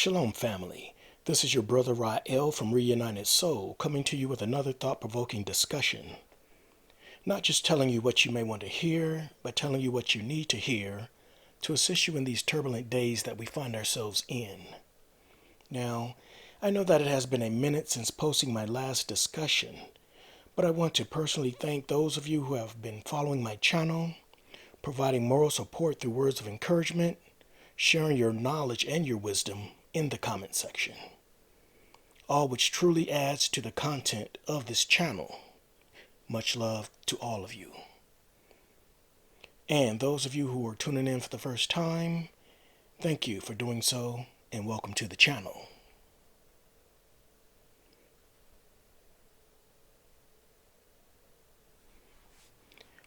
Shalom family, this is your brother Rael from Reunited Soul coming to you with another thought-provoking discussion. Not just telling you what you may want to hear, but telling you what you need to hear to assist you in these turbulent days that we find ourselves in. Now, I know that it has been a minute since posting my last discussion, but I want to personally thank those of you who have been following my channel, providing moral support through words of encouragement, sharing your knowledge and your wisdom in the comment section, all which truly adds to the content of this channel. Much love to all of you. And those of you who are tuning in for the first time, thank you for doing so and welcome to the channel.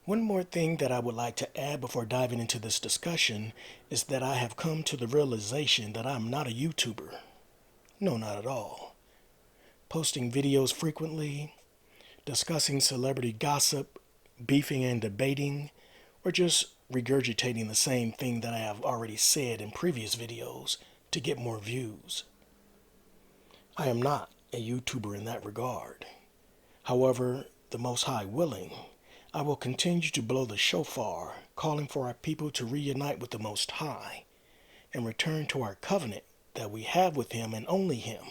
One more thing that I would like to add before diving into this discussion is that I have come to the realization that I'm not a YouTuber. No, not at all. Posting videos frequently, discussing celebrity gossip, beefing and debating, or just regurgitating the same thing that I have already said in previous videos to get more views. I am not a YouTuber in that regard. However, the Most High willing, I will continue to blow the shofar, calling for our people to reunite with the Most High and return to our covenant that we have with Him and only Him.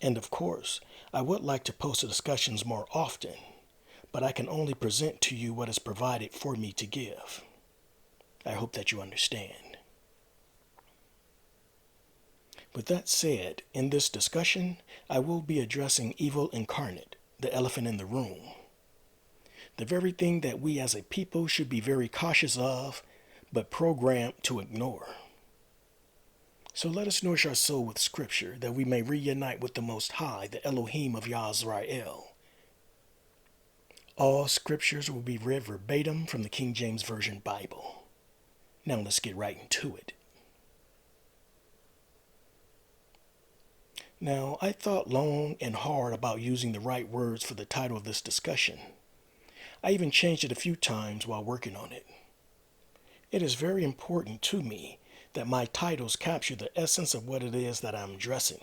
And of course, I would like to post the discussions more often, but I can only present to you what is provided for me to give. I hope that you understand. With that said, in this discussion, I will be addressing evil incarnate, the elephant in the room. The very thing that we as a people should be very cautious of, but programmed to ignore. So let us nourish our soul with scripture that we may reunite with the Most High, the Elohim of Yisrael. All scriptures will be read verbatim from the King James Version Bible. Now let's get right into it. Now, I thought long and hard about using the right words for the title of this discussion. I even changed it a few times while working on it. It is very important to me that my titles capture the essence of what it is that I'm addressing.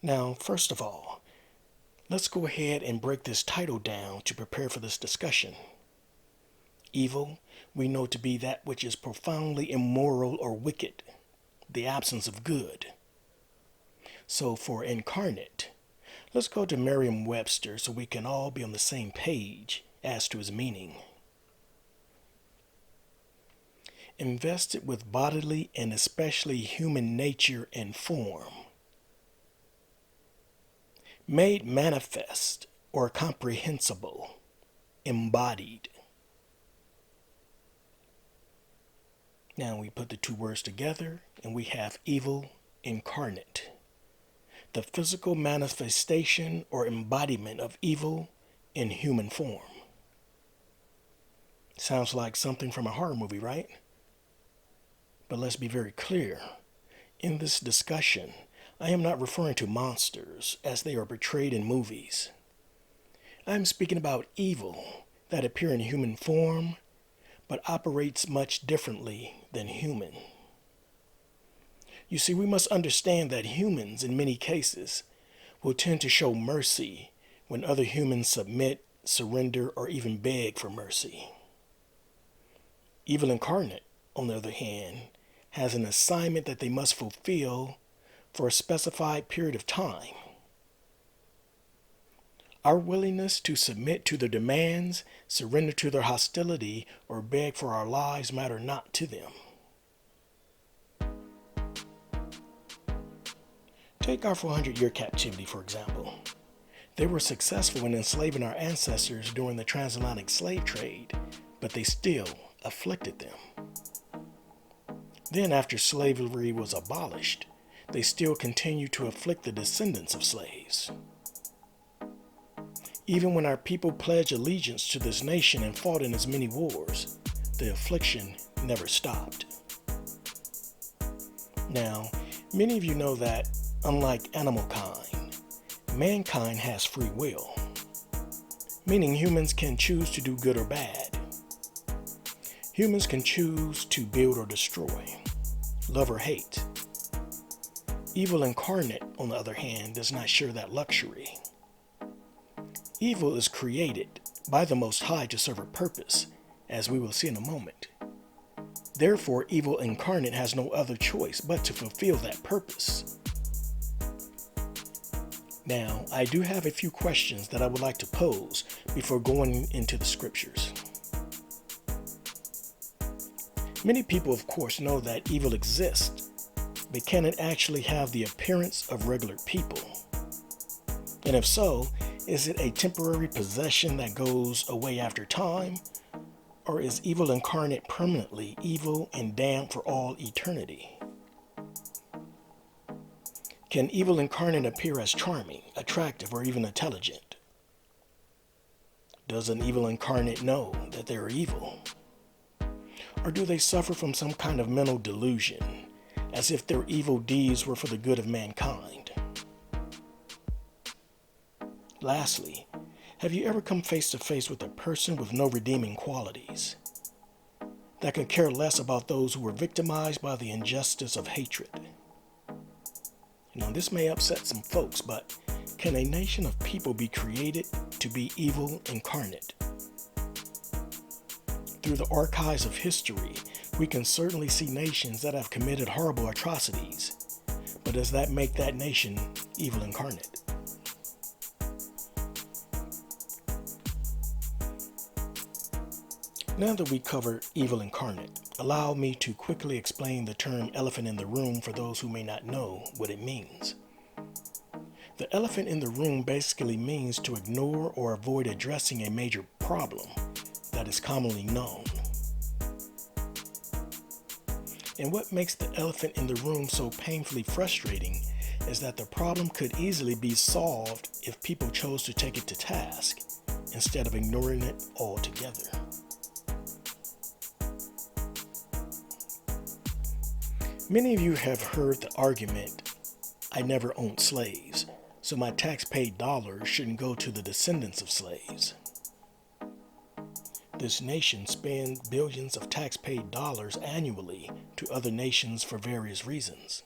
Now, first of all, let's go ahead and break this title down to prepare for this discussion. Evil, we know to be that which is profoundly immoral or wicked, the absence of good. So for incarnate, let's go to Merriam-Webster so we can all be on the same page as to his meaning. Invested with bodily and especially human nature and form. Made manifest or comprehensible, embodied. Now we put the two words together and we have evil incarnate. The physical manifestation or embodiment of evil in human form. Sounds like something from a horror movie, right? But let's be very clear. In this discussion, I am not referring to monsters as they are portrayed in movies. I'm speaking about evil that appear in human form but operates much differently than human. You see, we must understand that humans, in many cases, will tend to show mercy when other humans submit, surrender, or even beg for mercy. Evil incarnate, on the other hand, has an assignment that they must fulfill for a specified period of time. Our willingness to submit to their demands, surrender to their hostility, or beg for our lives matter not to them. Take our 400-year captivity, for example. They were successful in enslaving our ancestors during the transatlantic slave trade, but they still afflicted them. Then, after slavery was abolished, they still continued to afflict the descendants of slaves. Even when our people pledged allegiance to this nation and fought in as many wars, the affliction never stopped. Now, many of you know that, unlike animal kind, mankind has free will, meaning humans can choose to do good or bad. Humans can choose to build or destroy, love or hate. Evil incarnate, on the other hand, does not share that luxury. Evil is created by the Most High to serve a purpose, as we will see in a moment. Therefore, evil incarnate has no other choice but to fulfill that purpose. Now, I do have a few questions that I would like to pose before going into the scriptures. Many people, of course, know that evil exists, but can it actually have the appearance of regular people? And if so, is it a temporary possession that goes away after time? Or is evil incarnate permanently evil and damned for all eternity? Can evil incarnate appear as charming, attractive, or even intelligent? Does an evil incarnate know that they are evil? Or do they suffer from some kind of mental delusion, as if their evil deeds were for the good of mankind? Lastly, have you ever come face to face with a person with no redeeming qualities, that could care less about those who were victimized by the injustice of hatred? Now, this may upset some folks, but can a nation of people be created to be evil incarnate? Through the archives of history, we can certainly see nations that have committed horrible atrocities, but does that make that nation evil incarnate? Now that we covered evil incarnate, allow me to quickly explain the term elephant in the room for those who may not know what it means. The elephant in the room basically means to ignore or avoid addressing a major problem that is commonly known. And what makes the elephant in the room so painfully frustrating is that the problem could easily be solved if people chose to take it to task instead of ignoring it altogether. Many of you have heard the argument, I never owned slaves, so my tax-paid dollars shouldn't go to the descendants of slaves. This nation spends billions of tax-paid dollars annually to other nations for various reasons.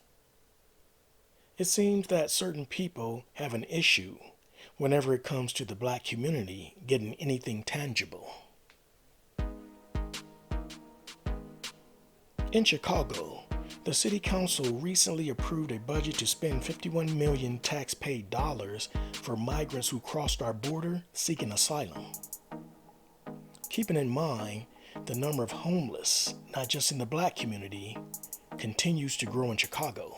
It seems that certain people have an issue whenever it comes to the black community getting anything tangible. In Chicago, the City Council recently approved a budget to spend 51 million tax-paid dollars for migrants who crossed our border seeking asylum. Keeping in mind the number of homeless, not just in the black community, continues to grow in Chicago.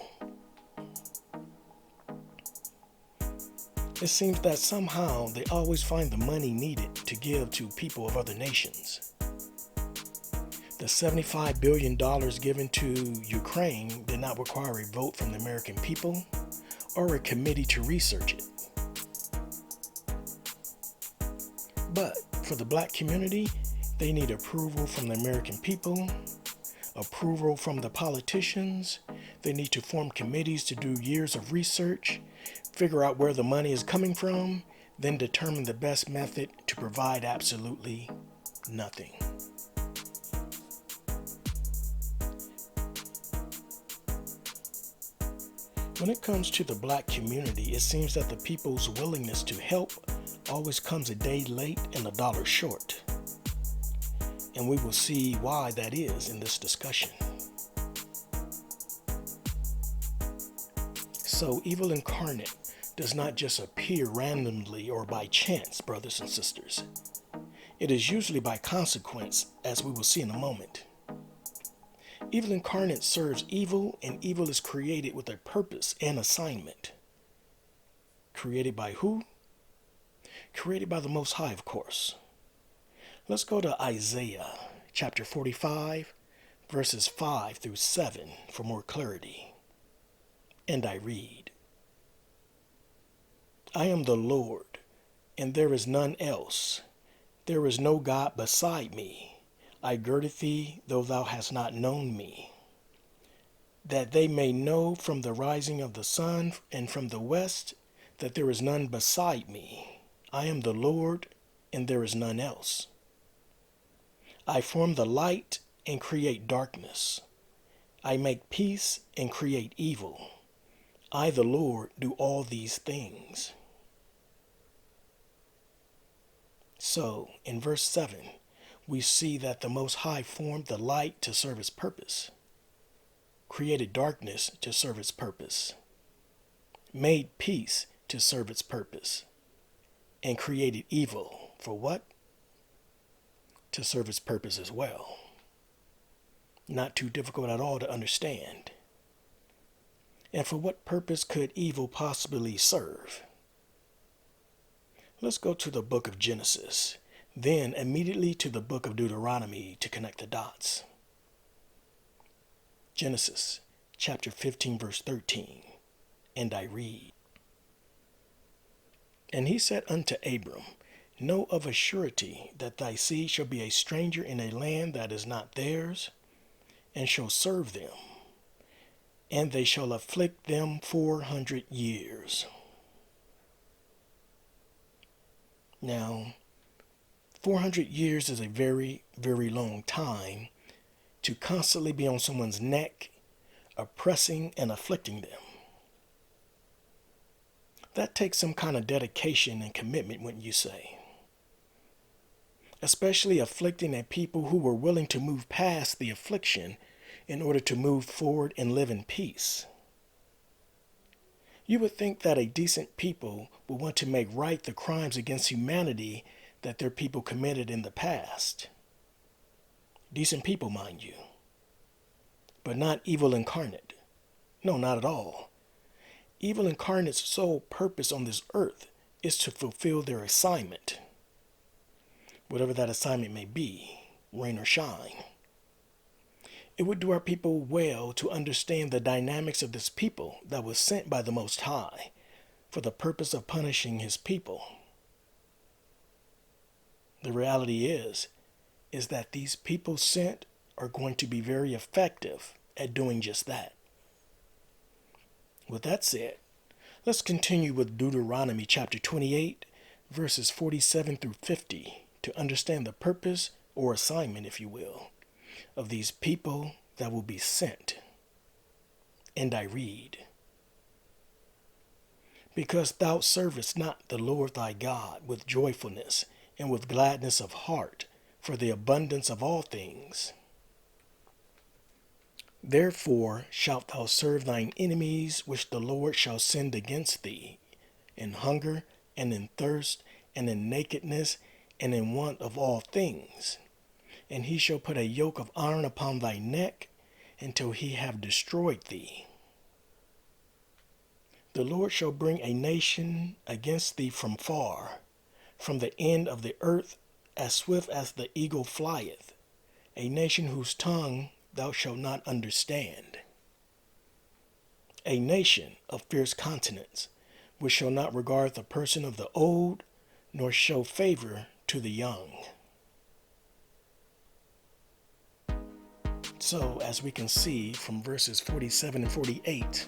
It seems that somehow they always find the money needed to give to people of other nations. The $75 billion given to Ukraine did not require a vote from the American people or a committee to research it. But for the black community, they need approval from the American people, approval from the politicians. They need to form committees to do years of research, figure out where the money is coming from, then determine the best method to provide absolutely nothing. When it comes to the black community, it seems that the people's willingness to help always comes a day late and a dollar short. And we will see why that is in this discussion. So evil incarnate does not just appear randomly or by chance, brothers and sisters. It is usually by consequence, as we will see in a moment. Evil incarnate serves evil, and evil is created with a purpose and assignment. Created by who? Created by the Most High, of course. Let's go to Isaiah chapter 45, verses 5 through 7 for more clarity. And I read, I am the Lord, and there is none else. There is no God beside me. I girded thee, though thou hast not known me, that they may know from the rising of the sun and from the west that there is none beside me. I am the Lord, and there is none else. I form the light and create darkness. I make peace and create evil. I, the Lord, do all these things. So, in verse 7, we see that the Most High formed the light to serve its purpose, created darkness to serve its purpose, made peace to serve its purpose, and created evil for what? To serve its purpose as well. Not too difficult at all to understand. And for what purpose could evil possibly serve? Let's go to the book of Genesis, then immediately to the book of Deuteronomy to connect the dots. Genesis chapter 15 verse 13, and I read, And he said unto Abram, Know of a surety that thy seed shall be a stranger in a land that is not theirs, and shall serve them, and they shall afflict them 400 years. Now, 400 years is a very, very long time to constantly be on someone's neck, oppressing and afflicting them. That takes some kind of dedication and commitment, wouldn't you say? Especially afflicting a people who were willing to move past the affliction in order to move forward and live in peace. You would think that a decent people would want to make right the crimes against humanity that their people committed in the past. Decent people, mind you. But not evil incarnate. No, not at all. Evil incarnate's sole purpose on this earth is to fulfill their assignment. Whatever that assignment may be, rain or shine. It would do our people well to understand the dynamics of this people that was sent by the Most High for the purpose of punishing his people. The reality is that these people sent are going to be very effective at doing just that. With that said, let's continue with Deuteronomy chapter 28, verses 47 through 50 to understand the purpose or assignment, if you will, of these people that will be sent. And I read, Because thou servest not the Lord thy God with joyfulness and with gladness of heart for the abundance of all things. Therefore shalt thou serve thine enemies which the Lord shall send against thee, in hunger and in thirst and in nakedness and in want of all things. And he shall put a yoke of iron upon thy neck until he have destroyed thee. The Lord shall bring a nation against thee from far, from the end of the earth, as swift as the eagle flieth, a nation whose tongue thou shalt not understand. A nation of fierce countenance, which shall not regard the person of the old, nor show favor to the young. So, as we can see from verses 47 and 48,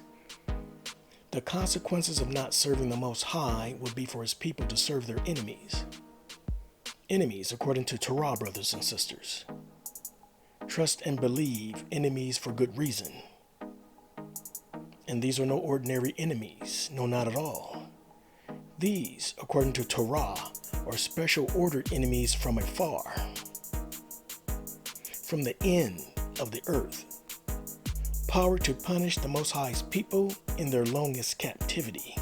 the consequences of not serving the Most High would be for his people to serve their enemies. Enemies, according to Torah, brothers and sisters. Trust and believe enemies for good reason. And these are no ordinary enemies, no, not at all. These, according to Torah, are special ordered enemies from afar, from the end of the earth, power to punish the Most High's people in their longest captivity,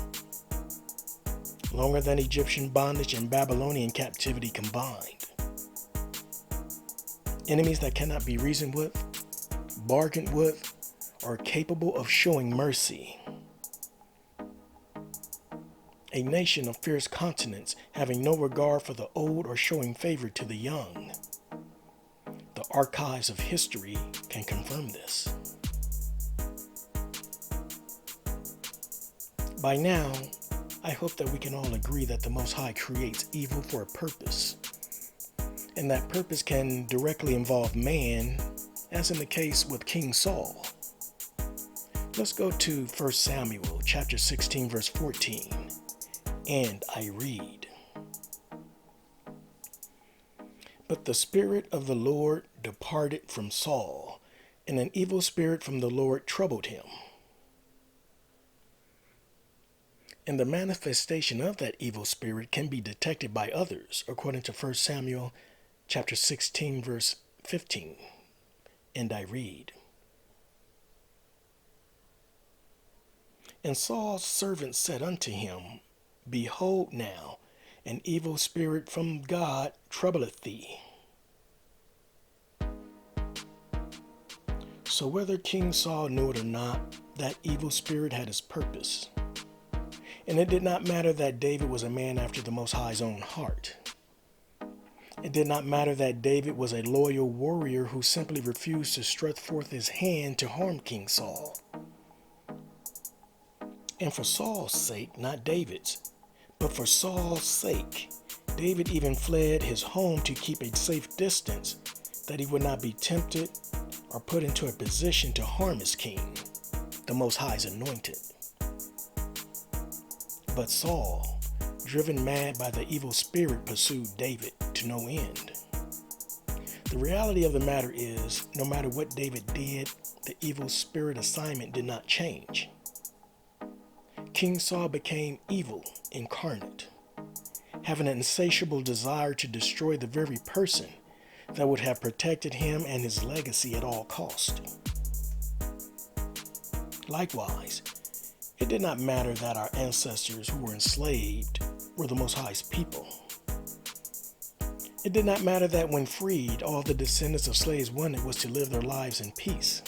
longer than Egyptian bondage and Babylonian captivity combined. Enemies that cannot be reasoned with, bargained with, or capable of showing mercy. A nation of fierce countenance, having no regard for the old or showing favor to the young. The archives of history can confirm this. By now, I hope that we can all agree that the Most High creates evil for a purpose, and that purpose can directly involve man, as in the case with King Saul. Let's go to 1 Samuel chapter 16, verse 14, and I read, But But the Spirit of the Lord departed from Saul, and an evil spirit from the Lord troubled him. And the manifestation of that evil spirit can be detected by others, according to 1 Samuel chapter 16, verse 15. And I read, And Saul's servant said unto him, Behold now, an evil spirit from God troubleth thee. So whether King Saul knew it or not, that evil spirit had his purpose. And it did not matter that David was a man after the Most High's own heart. It did not matter that David was a loyal warrior who simply refused to stretch forth his hand to harm King Saul. And for Saul's sake, not David's, but for Saul's sake, David even fled his home to keep a safe distance, that he would not be tempted or put into a position to harm his king, the Most High's anointed. But Saul, driven mad by the evil spirit, pursued David to no end. The reality of the matter is, no matter what David did, the evil spirit assignment did not change. King Saul became evil incarnate, having an insatiable desire to destroy the very person that would have protected him and his legacy at all cost. Likewise, it did not matter that our ancestors who were enslaved were the Most High's people. It did not matter that when freed, all the descendants of slaves wanted was to live their lives in peace.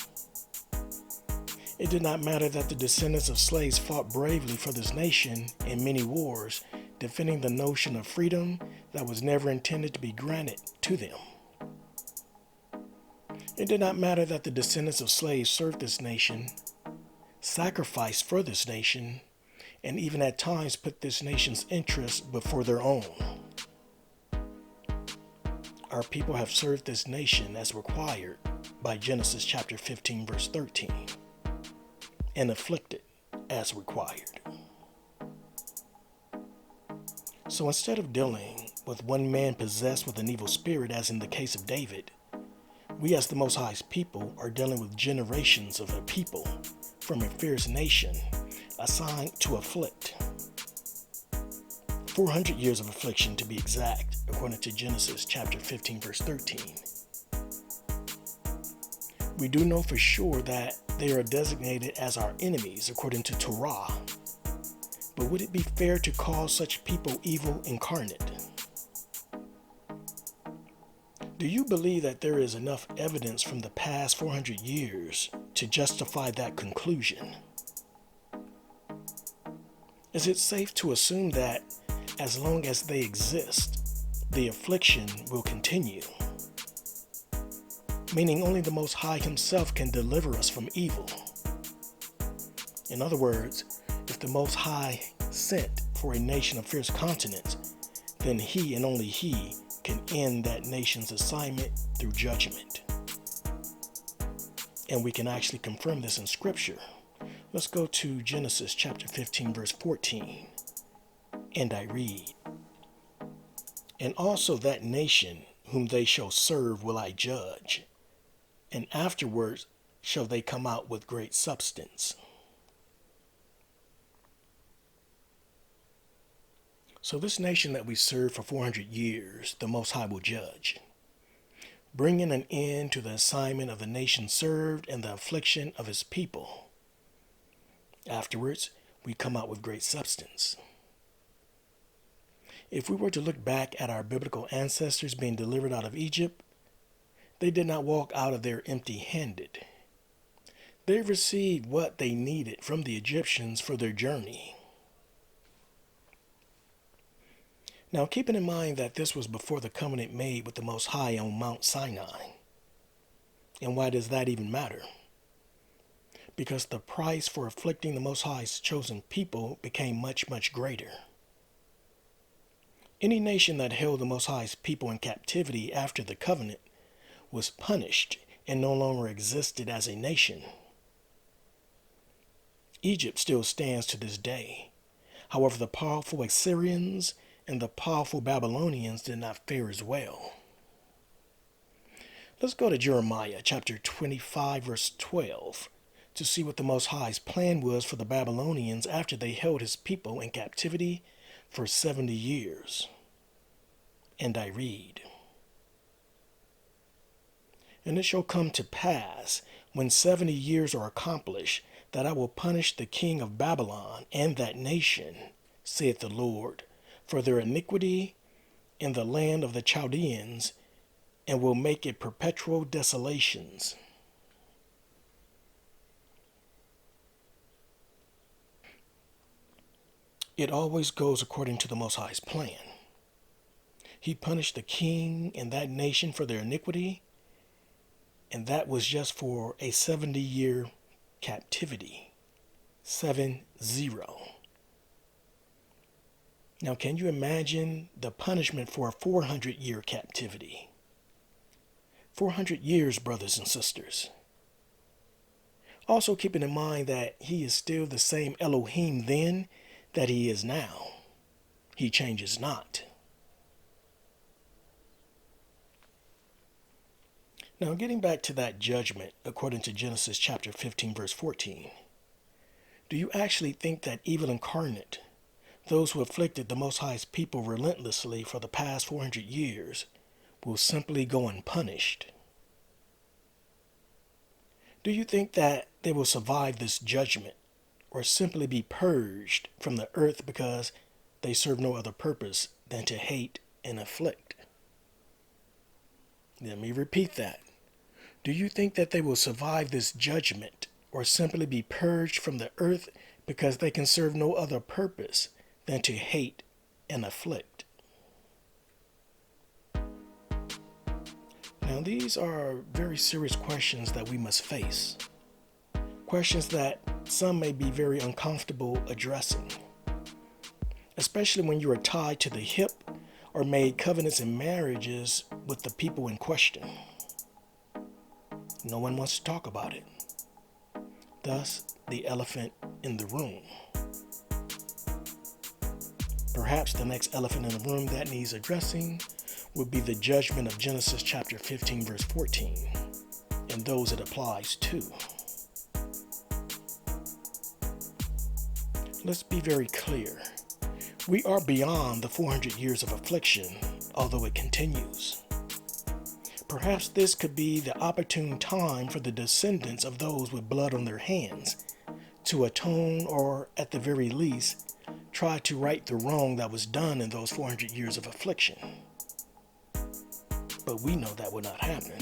It did not matter that the descendants of slaves fought bravely for this nation in many wars, defending the notion of freedom that was never intended to be granted to them. It did not matter that the descendants of slaves served this nation, sacrificed for this nation, and even at times put this nation's interests before their own. Our people have served this nation as required by Genesis chapter 15, verse 13, and afflicted as required. So instead of dealing with one man possessed with an evil spirit, as in the case of David, we as the Most High's people are dealing with generations of a people from a fierce nation assigned to afflict. 400 years of affliction to be exact, according to Genesis chapter 15, verse 13. We do know for sure that they are designated as our enemies according to Torah. But would it be fair to call such people evil incarnate? Do you believe that there is enough evidence from the past 400 years to justify that conclusion? Is it safe to assume that as long as they exist, the affliction will continue? Meaning only the Most High Himself can deliver us from evil. In other words, if the Most High sent for a nation of fierce continents, then He and only He can end that nation's assignment through judgment. And we can actually confirm this in Scripture. Let's go to Genesis chapter 15, verse 14. And I read, And also that nation whom they shall serve will I judge, and afterwards shall they come out with great substance. So this nation that we serve for 400 years, the Most High will judge, bringing an end to the assignment of the nation served and the affliction of His people. Afterwards, we come out with great substance. If we were to look back at our biblical ancestors being delivered out of Egypt, they did not walk out of there empty-handed. They received what they needed from the Egyptians for their journey. Now, keeping in mind that this was before the covenant made with the Most High on Mount Sinai. And why does that even matter? Because the price for afflicting the Most High's chosen people became much, much greater. Any nation that held the Most High's people in captivity after the covenant was punished and no longer existed as a nation. Egypt still stands to this day. However, the powerful Assyrians and the powerful Babylonians did not fare as well. Let's go to Jeremiah chapter 25, verse 12, to see what the Most High's plan was for the Babylonians after they held his people in captivity for 70 years. And I read, "And it shall come to pass, when 70 years are accomplished, that I will punish the king of Babylon and that nation, saith the Lord, for their iniquity in the land of the Chaldeans, and will make it perpetual desolations." It always goes according to the Most High's plan. He punished the king and that nation for their iniquity, and that was just for a 70-year captivity. 7-0. Now, can you imagine the punishment for a 400-year captivity? 400 years, brothers and sisters. Also keeping in mind that he is still the same Elohim then that he is now. He changes not. Now, getting back to that judgment, according to Genesis chapter 15, verse 14, do you actually think that evil incarnate, those who afflicted the Most High's people relentlessly for the past 400 years, will simply go unpunished? Do you think that they will survive this judgment or simply be purged from the earth because they serve no other purpose than to hate and afflict? Let me repeat that. Do you think that they will survive this judgment or simply be purged from the earth because they can serve no other purpose than to hate and afflict? Now, these are very serious questions that we must face. Questions that some may be very uncomfortable addressing, especially when you are tied to the hip or made covenants and marriages with the people in question. No one wants to talk about it. Thus, the elephant in the room. Perhaps the next elephant in the room that needs addressing would be the judgment of Genesis chapter 15, verse 14, and those it applies to. Let's be very clear. We are beyond the 400 years of affliction, although it continues. Perhaps this could be the opportune time for the descendants of those with blood on their hands to atone, or at the very least, try to right the wrong that was done in those 400 years of affliction. But we know that will not happen,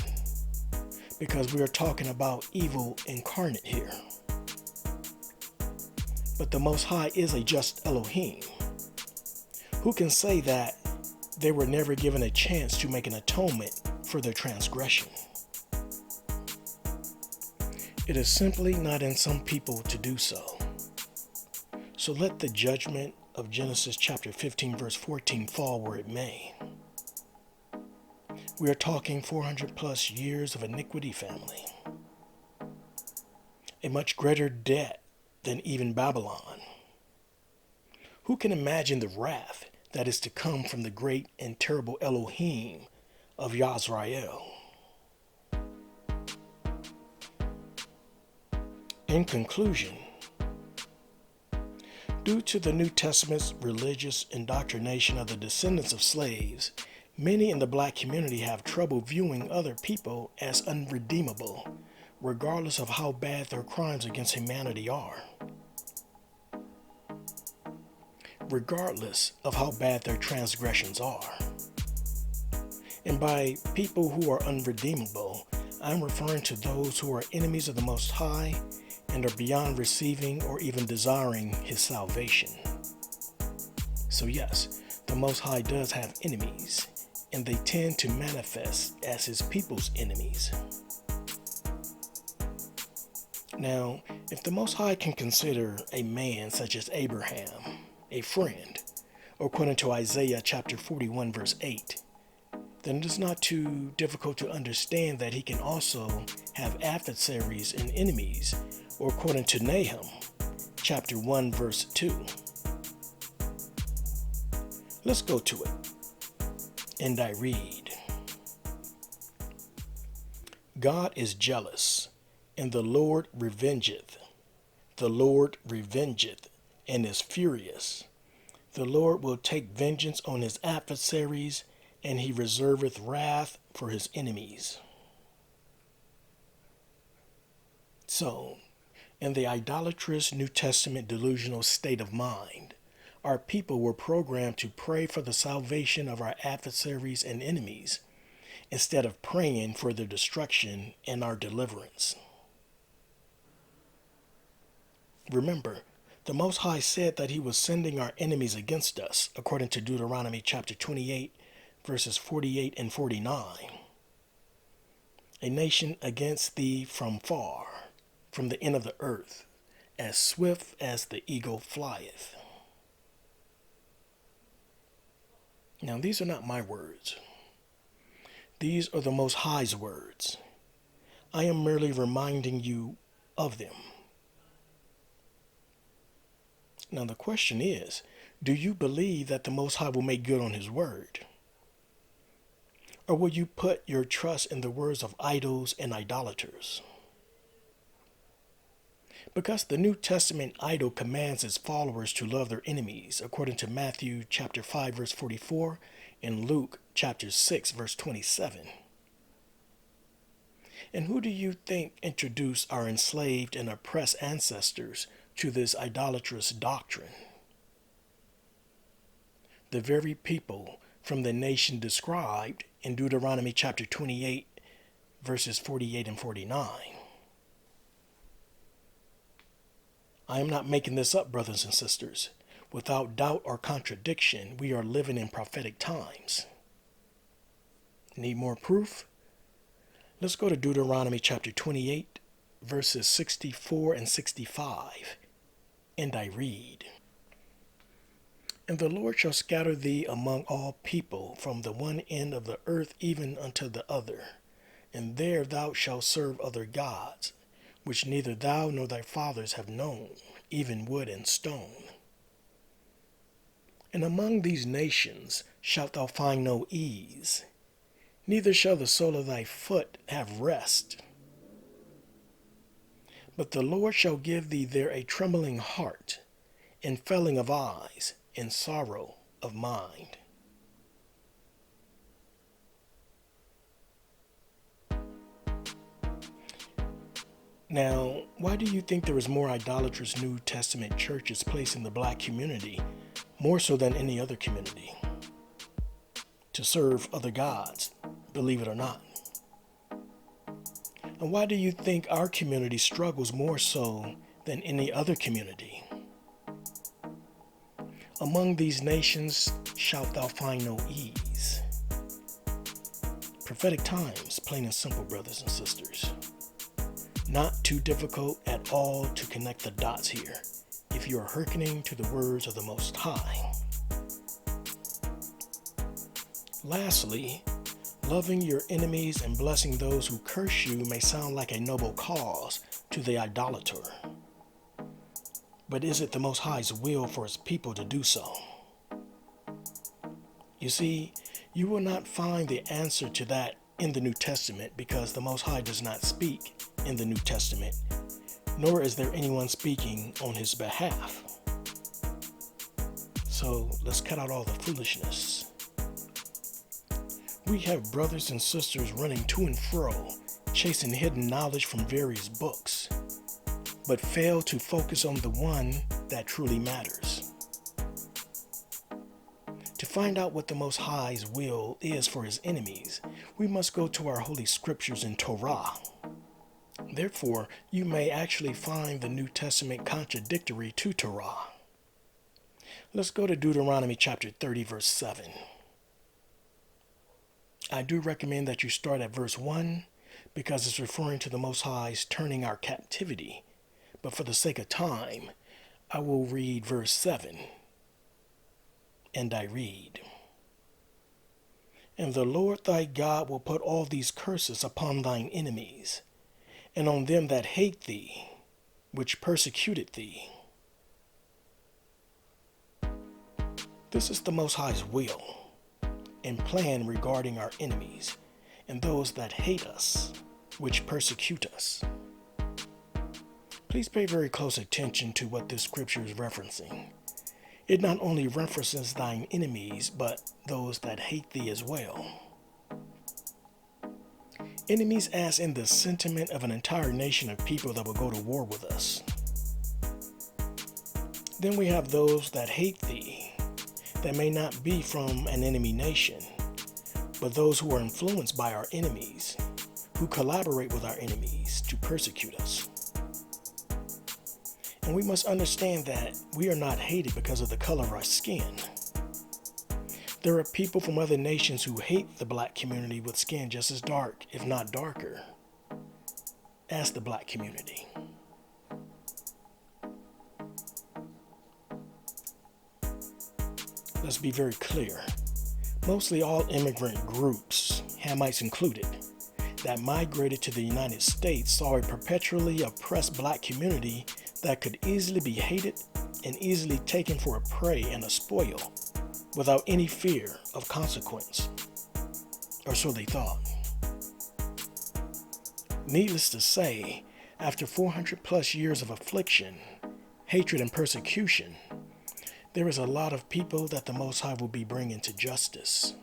because we are talking about evil incarnate here. But the Most High is a just Elohim. Who can say that they were never given a chance to make an atonement for their transgression? It is simply not in some people to do so. So let the judgment of Genesis chapter 15, verse 14 fall where it may. We are talking 400 plus years of iniquity, family. A much greater debt than even Babylon. Who can imagine the wrath that is to come from the great and terrible Elohim of Yisrael? In conclusion, due to the New Testament's religious indoctrination of the descendants of slaves, many in the black community have trouble viewing other people as unredeemable, regardless of how bad their crimes against humanity are. Regardless of how bad their transgressions are. And by people who are unredeemable, I'm referring to those who are enemies of the Most High and are beyond receiving or even desiring his salvation. So yes, the Most High does have enemies, and they tend to manifest as his people's enemies. Now, if the Most High can consider a man such as Abraham a friend, according to Isaiah chapter 41, verse 8, then it is not too difficult to understand that he can also have adversaries and enemies, or according to Nahum chapter 1, verse 2. Let's go to it. And I read, God is jealous, and the Lord revengeth. The Lord revengeth, and is furious. The Lord will take vengeance on his adversaries, and he reserveth wrath for his enemies. So, in the idolatrous New Testament delusional state of mind, our people were programmed to pray for the salvation of our adversaries and enemies, instead of praying for their destruction and our deliverance. Remember, the Most High said that he was sending our enemies against us, according to Deuteronomy chapter 28, verses 48 and 49. A nation against thee from far, from the end of the earth, as swift as the eagle flieth. Now, these are not my words. These are the Most High's words. I am merely reminding you of them. Now the question is, do you believe that the Most High will make good on his word? Or will you put your trust in the words of idols and idolaters? Because the New Testament idol commands its followers to love their enemies, according to Matthew chapter 5 verse 44 and Luke chapter 6 verse 27. And who do you think introduced our enslaved and oppressed ancestors to this idolatrous doctrine? The very people from the nation described in Deuteronomy chapter 28 verses 48 and 49. I am not making this up, brothers and sisters. Without doubt or contradiction, we are living in prophetic times. Need more proof? Let's go to Deuteronomy chapter 28, verses 64 and 65, and I read, And the Lord shall scatter thee among all people, from the one end of the earth even unto the other, and there thou shalt serve other gods, which neither thou nor thy fathers have known, even wood and stone. And among these nations shalt thou find no ease, neither shall the sole of thy foot have rest. But the Lord shall give thee there a trembling heart, and failing of eyes, and sorrow of mind. Now, why do you think there is more idolatrous New Testament churches placed in the black community, more so than any other community? To serve other gods, believe it or not. And why do you think our community struggles more so than any other community? Among these nations shalt thou find no ease. Prophetic times, plain and simple, brothers and sisters. Not too difficult at all to connect the dots here, if you are hearkening to the words of the Most High. Lastly, loving your enemies and blessing those who curse you may sound like a noble cause to the idolater. But is it the Most High's will for his people to do so? You see, you will not find the answer to that in the New Testament, because the Most High does not speak in the New Testament, nor is there anyone speaking on his behalf. So let's cut out all the foolishness. We have brothers and sisters running to and fro, chasing hidden knowledge from various books, but fail to focus on the one that truly matters. To find out what the Most High's will is for his enemies, we must go to our holy scriptures in Torah. Therefore, you may actually find the New Testament contradictory to Torah. Let's go to Deuteronomy chapter 30, verse 7. I do recommend that you start at verse 1 because it's referring to the Most High's turning our captivity. But for the sake of time, I will read verse 7. And I read, And the Lord thy God will put all these curses upon thine enemies, and on them that hate thee, which persecuted thee. This is the Most High's will and plan regarding our enemies and those that hate us. which persecute us. Please pay very close attention to what this scripture is referencing. It not only references thine enemies, but those that hate thee as well. Enemies as in the sentiment of an entire nation of people that will go to war with us. Then we have those that hate thee, that may not be from an enemy nation, but those who are influenced by our enemies, who collaborate with our enemies to persecute us. And we must understand that we are not hated because of the color of our skin. There are people from other nations who hate the black community with skin just as dark, if not darker, as the black community. Let's be very clear. Mostly all immigrant groups, Hamites included, that migrated to the United States saw a perpetually oppressed black community that could easily be hated and easily taken for a prey and a spoil without any fear of consequence, or so they thought. Needless to say, after 400 plus years of affliction, hatred, and persecution, there is a lot of people that the Most High will be bringing to justice.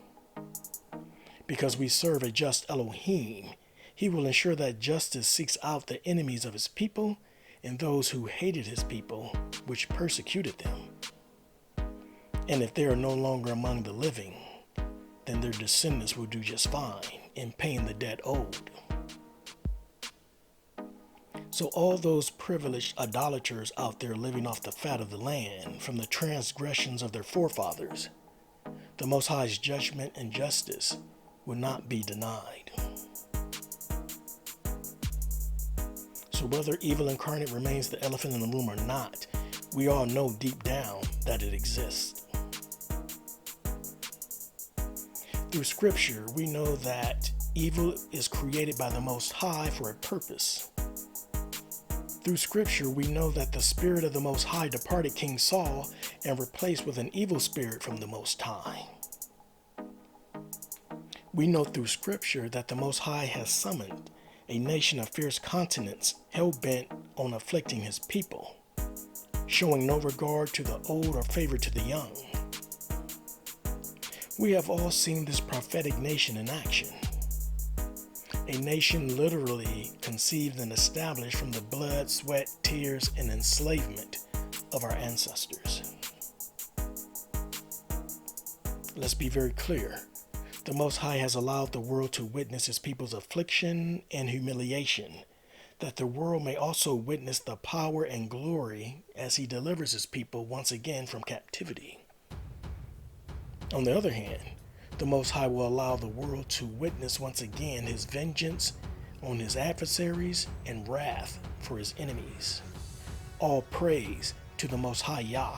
Because we serve a just Elohim, He will ensure that justice seeks out the enemies of His people and those who hated His people, which persecuted them. And if they are no longer among the living, then their descendants will do just fine in paying the debt owed. So all those privileged idolaters out there living off the fat of the land from the transgressions of their forefathers, the Most High's judgment and justice will not be denied. So whether evil incarnate remains the elephant in the room or not, we all know deep down that it exists. Through scripture, we know that evil is created by the Most High for a purpose. Through scripture, we know that the spirit of the Most High departed King Saul and replaced with an evil spirit from the Most High. We know through scripture that the Most High has summoned a nation of fierce continents hell-bent on afflicting His people, showing no regard to the old or favor to the young. We have all seen this prophetic nation in action. A nation literally conceived and established from the blood, sweat, tears, and enslavement of our ancestors. Let's be very clear. The Most High has allowed the world to witness His people's affliction and humiliation, that the world may also witness the power and glory as He delivers His people once again from captivity. On the other hand, the Most High will allow the world to witness once again His vengeance on His adversaries and wrath for His enemies. All praise to the Most High Yah.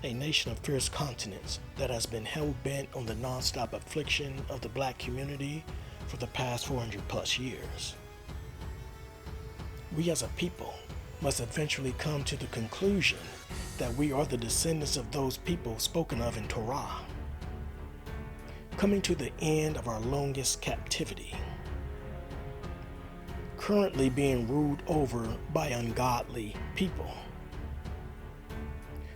A nation of fierce continents that has been hell-bent on the non-stop affliction of the black community for the past 400 plus years. We as a people must eventually come to the conclusion that we are the descendants of those people spoken of in Torah, coming to the end of our longest captivity, currently being ruled over by ungodly people,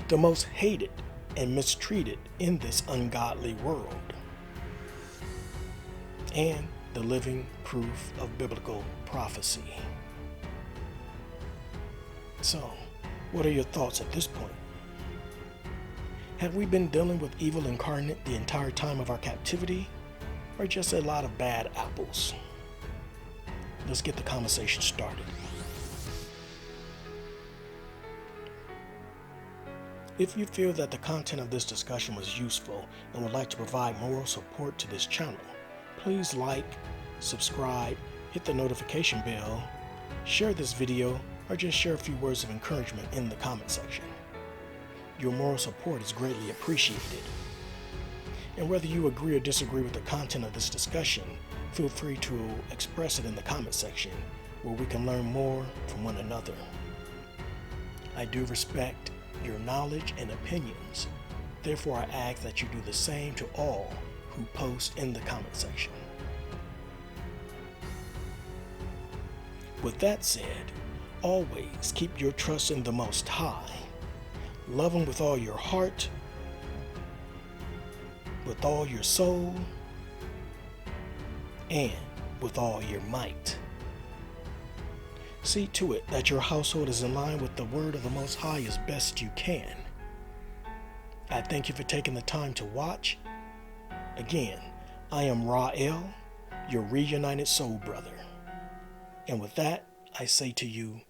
the most hated and mistreated in this ungodly world, and the living proof of biblical prophecy. So, what are your thoughts at this point? Have we been dealing with evil incarnate the entire time of our captivity, or just a lot of bad apples? Let's get the conversation started. If you feel that the content of this discussion was useful and would like to provide moral support to this channel, please like, subscribe, hit the notification bell, share this video, or just share a few words of encouragement in the comment section. Your moral support is greatly appreciated. And whether you agree or disagree with the content of this discussion, feel free to express it in the comment section where we can learn more from one another. I do respect your knowledge and opinions. Therefore, I ask that you do the same to all who post in the comment section. With that said, always keep your trust in the Most High. Love Him with all your heart, with all your soul, and with all your might. See to it that your household is in line with the word of the Most High as best you can. I thank you for taking the time to watch. Again, I am Ra'el, your reunited soul brother. And with that, I say to you,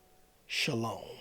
Shalom.